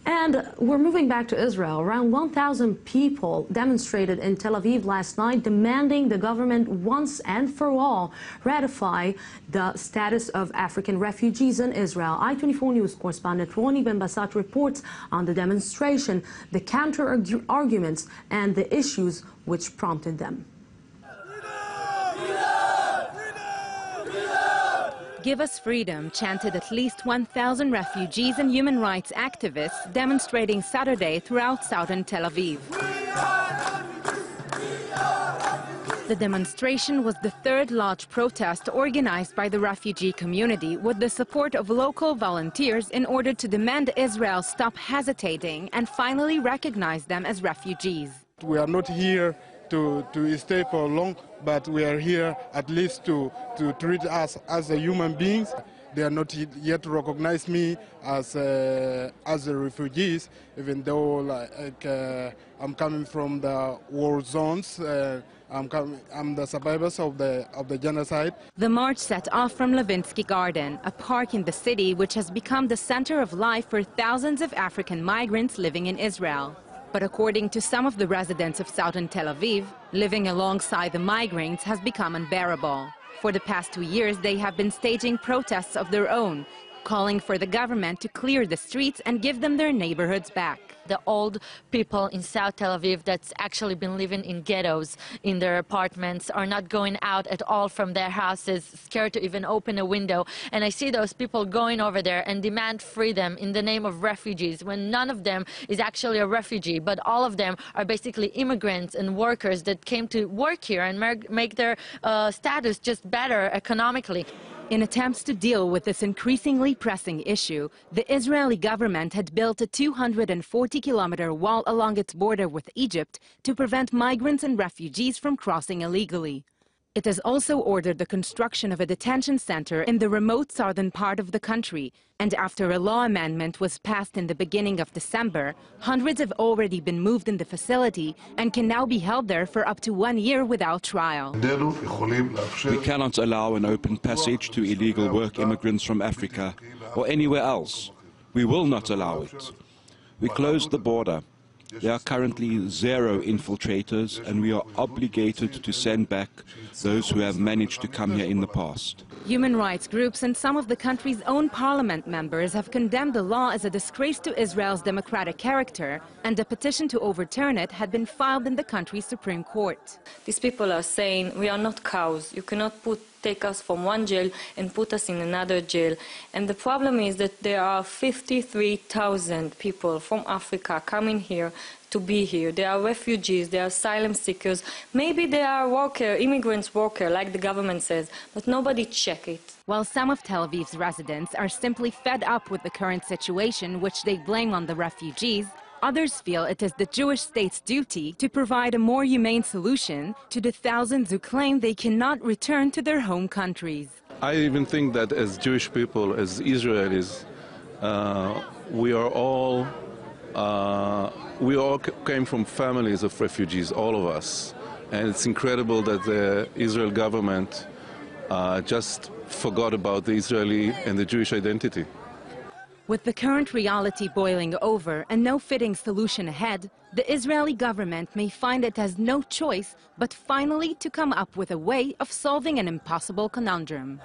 And we're moving back to Israel. Around 1,000 people demonstrated in Tel Aviv last night, demanding the government once and for all ratify the status of African refugees in Israel. I24 News correspondent Roni Ben-Basat reports on the demonstration, the counter-arguments, and the issues which prompted them. Give us freedom, chanted at least 1,000 refugees and human rights activists demonstrating Saturday throughout southern Tel Aviv. The demonstration was the third large protest organized by the refugee community with the support of local volunteers in order to demand Israel stop hesitating and finally recognize them as refugees. We are not here to stay for long, but we are here at least to treat us as a human beings. They are not yet recognize me as a refugees, even though I'm coming from the war zones. I'm the survivors of the genocide. The march set off from Levinsky Garden, a park in the city which has become the center of life for thousands of African migrants living in Israel. But according to some of the residents of southern Tel Aviv, living alongside the migrants has become unbearable. For the past 2 years, they have been staging protests of their own, calling for the government to clear the streets and give them their neighborhoods back. The old people in South Tel Aviv that's actually been living in ghettos in their apartments are not going out at all from their houses, scared to even open a window. And I see those people going over there and demand freedom in the name of refugees, when none of them is actually a refugee, but all of them are basically immigrants and workers that came to work here and make their status just better economically. In attempts to deal with this increasingly pressing issue, the Israeli government had built a 240-kilometer wall along its border with Egypt to prevent migrants and refugees from crossing illegally. It has also ordered the construction of a detention center in the remote southern part of the country, and after a law amendment was passed in the beginning of December, hundreds have already been moved in the facility and can now be held there for up to 1 year without trial. We cannot allow an open passage to illegal work immigrants from Africa or anywhere else. We will not allow it. We closed the border. There are currently 0 infiltrators, and we are obligated to send back those who have managed to come here in the past. Human rights groups and some of the country's own parliament members have condemned the law as a disgrace to Israel's democratic character, and a petition to overturn it had been filed in the country's Supreme Court. These people are saying, we are not cows. You cannot take us from one jail and put us in another jail. And the problem is that there are 53,000 people from Africa coming here to be here. They are refugees, they are asylum seekers. Maybe they are immigrants worker, like the government says, but nobody check it. While some of Tel Aviv's residents are simply fed up with the current situation, which they blame on the refugees, others feel it is the Jewish state's duty to provide a more humane solution to the thousands who claim they cannot return to their home countries. I even think that as Jewish people, as Israelis, we all came from families of refugees, all of us. And it's incredible that the Israel government just forgot about the Israeli and the Jewish identity. With the current reality boiling over and no fitting solution ahead, the Israeli government may find it has no choice but finally to come up with a way of solving an impossible conundrum.